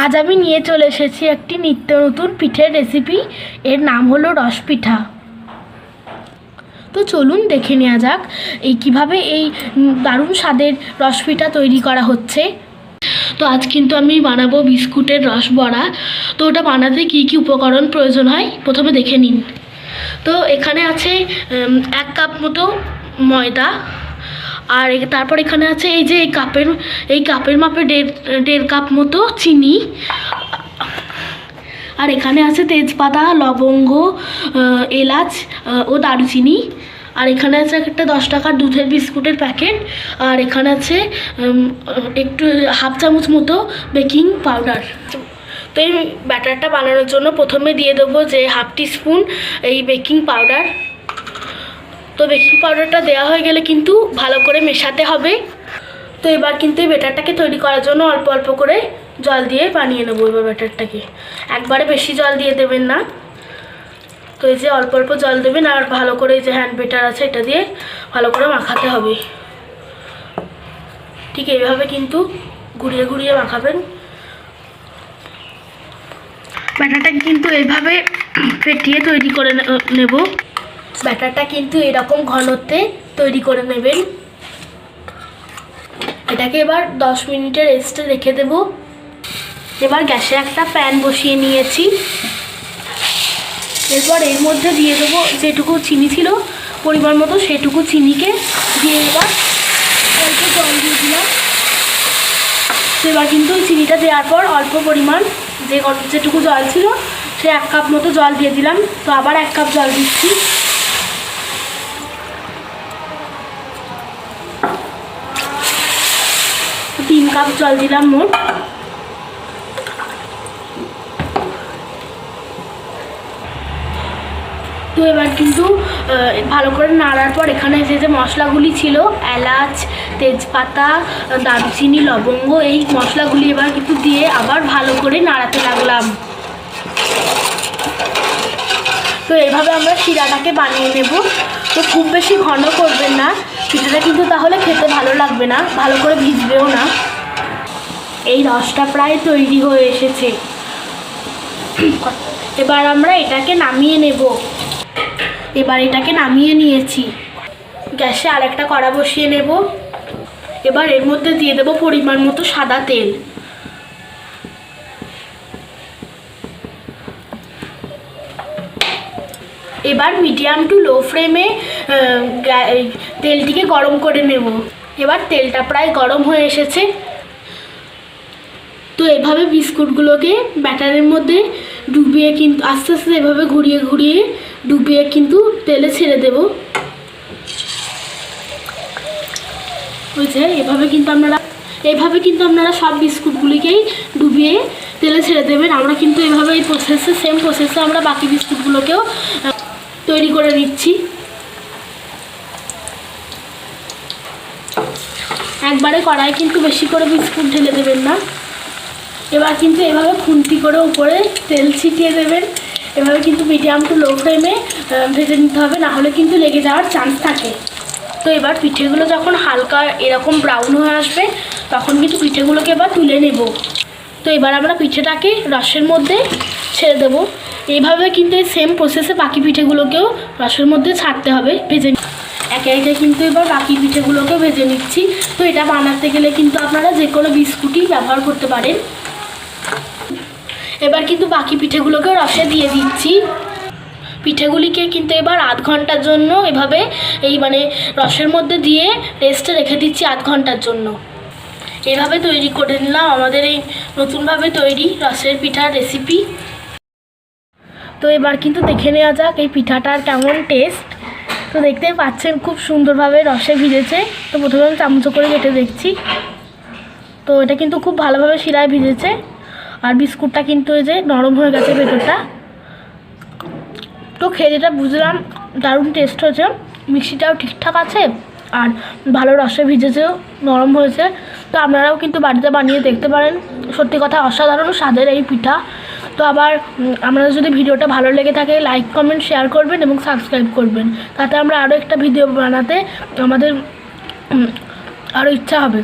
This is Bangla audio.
আজ আমি নিয়ে চলে এসেছি একটি নিত্য নতুন পিঠের রেসিপি। এর নাম হলো রস পিঠা। তো চলুন দেখে নেওয়া যাক কীভাবে এই দারুণ স্বাদের রস পিঠা তৈরি করা হচ্ছে। তো আজ কিন্তু আমি বানাবো বিস্কুটের রস বড়া। তো ওটা বানাতে কী কী উপকরণ প্রয়োজন হয় প্রথমে দেখে নিন। তো এখানে আছে 1 কাপ মতো ময়দা, আর তারপর এখানে আছে এই কাপের মাপে 1.5 কাপ মতো চিনি, আর এখানে আছে তেজপাতা, লবঙ্গ, এলাচ ও দারুচিনি, আর এখানে আছে একটা 10 টাকার দুধের বিস্কুটের প্যাকেট, আর এখানে আছে একটু 1/2 চামচ মতো বেকিং পাউডার। তো এই ব্যাটারটা বানানোর জন্য প্রথমে দিয়ে দেবো যে 1/2 টিস্পুন এই বেকিং পাউডার। তো বেকিং পাউডারটা দেওয়া হয়ে গেলে কিন্তু ভালো করে মেশাতে হবে। তো এবার কিন্তু এই ব্যাটারটাকে তৈরি করার জন্য অল্প অল্প করে জল দিয়ে বানিয়ে নেবো। এবার ব্যাটারটাকে একবারে বেশি জল দিয়ে দেবেন না। তো এই যে অল্প অল্প জল দেবেন, আর ভালো করে এই যে হ্যান্ড ব্যাটার আছে এটা দিয়ে ভালো করে মাখাতে হবে। ঠিক এইভাবে কিন্তু ঘুরিয়ে ঘুরিয়ে মাখাবেন। ব্যাটারটাকে কিন্তু এইভাবে ফেটিয়ে তৈরি করে নেব। ব্যাটারটা কিন্তু এরকম ঘনত্বে তৈরি করে নেবেন। এটাকে এবার 10 মিনিটের রেস্টে রেখে দেব। এবার গ্যাসে একটা প্যান বসিয়ে নিয়েছি। এরপর এর মধ্যে দিয়ে দেবো যেটুকু চিনি ছিল পরিমাণ মতো, সেটুকু চিনিকে দিয়ে এবার অল্প জল দিয়ে দিলাম। তো এবার কিন্তু ওই চিনিটা দেওয়ার পর অল্প পরিমাণ যেটুকু জল ছিল সে 1 কাপ মতো জল দিয়ে দিলাম। তো আবার 1 কাপ জল দিচ্ছি। তো 3 কাপ জল দিলাম মোট। তো এবার কিন্তু ভালো করে নাড়ার পর এখানে যে মশলাগুলি ছিল এলাচ, তেজপাতা, দারুচিনি, লবঙ্গ, এই মশলাগুলি এবার কিন্তু দিয়ে আবার ভালো করে নাড়াতে লাগলাম। তো এভাবে আমরা শিরাটাকে বানিয়ে নেব। তো খুব বেশি ঘন করবেন না, পিঠাটা কিন্তু তাহলে খেতে ভালো লাগবে না, ভালো করে ভিজবেও না। এই রসটা প্রায় তৈরি হয়ে এসেছে। এবার আমরা এটাকে নামিয়ে নেব। এবার এটাকে নামিয়ে নিয়েছি। গ্যাসে আরেকটা কড়া বসিয়ে নেব। এবার এর মধ্যে দিয়ে দেব পরিমাণ মতো সাদা তেল। এবার মিডিয়াম টু লো ফ্লেমে তেলটিকে গরম করে নেব। এবার তেলটা প্রায় গরম হয়ে এসেছে। তো এভাবে বিস্কুটগুলোকে ব্যাটারের মধ্যে ডুবিয়ে কিন্তু আস্তে আস্তে এভাবে ঘুরিয়ে ঘুরিয়ে ডুবিয়ে কিন্তু তেলে ছেড়ে দেব। বুঝছে? এভাবে কিন্তু আপনারা সব বিস্কুটগুলিকেই ডুবিয়ে তেলে ছেড়ে দেবেন। আমরা কিন্তু এভাবে এই সেম প্রসেসে আমরা বাকি বিস্কুটগুলোকেও তৈরি করে নিচ্ছি। একবারে কড়াই কিন্তু বেশি করে বিস্কুট ঢেলে দেবেন না। এবার কিন্তু এভাবে খুন্তি করে উপরে তেল ছিটিয়ে দেবেন। এভাবে কিন্তু মিডিয়াম টু লো ফ্লেমে ভেজে নিতে হবে, না হলে কিন্তু লেগে যাওয়ার চান্স থাকে। তো এবার পিঠেগুলো যখন হালকা এরকম ব্রাউন হয়ে আসবে তখন কিন্তু পিঠেগুলোকে এবার তুলে নেব। তো এবার আমরা পিঠেটাকে রসের মধ্যে ছেড়ে দেবো। এইভাবে কিন্তু এই সেম প্রসেসে বাকি পিঠেগুলোকেও রসের মধ্যে ছাড়তে হবে, ভেজে একে একে কিন্তু এবার বাকি পিঠেগুলোকেও ভেজে নিচ্ছি। তো এটা বানাতে গেলে কিন্তু আপনারা যে কোনো বিস্কুটই ব্যবহার করতে পারেন। এবার কিন্তু বাকি পিঠেগুলোকেও রসে দিয়ে দিচ্ছি। পিঠেগুলিকে কিন্তু এবার আধ ঘন্টার জন্য এভাবে রসের মধ্যে দিয়ে রেস্টে রেখে দিচ্ছি 1/2 ঘন্টার জন্য। এভাবে তৈরি করে নিলাম আমাদের এই নতুনভাবে তৈরি রসের পিঠার রেসিপি। তো এবার কিন্তু দেখে নেওয়া যাক এই পিঠাটার কেমন টেস্ট। তো দেখতেই পাচ্ছেন খুব সুন্দরভাবে রসে ভিজেছে। তো প্রথমে আমি চামচ করে কেটে দেখছি। তো এটা কিন্তু খুব ভালোভাবে শিরায় ভিজেছে, আর বিস্কুটটা কিন্তু এই যে নরম হয়ে গেছে ভেতরটা। তো খেয়ে যেটা বুঝলাম দারুণ টেস্ট হয়েছে, মিষ্টিটাও ঠিকঠাক আছে, আর ভালো রসে ভিজেছেও, নরম হয়েছে। তো আপনারাও কিন্তু বাড়িতে বানিয়ে দেখতে পারেন। সত্যি কথা অসাধারণ স্বাদের এই পিঠা। তো আবার আপনাদের যদি ভিডিওটা ভালো লেগে থাকে লাইক, কমেন্ট, শেয়ার করবেন এবং সাবস্ক্রাইব করবেন। তাতে আমরা আরও একটা ভিডিও বানাতে আমাদের আরও ইচ্ছা হবে।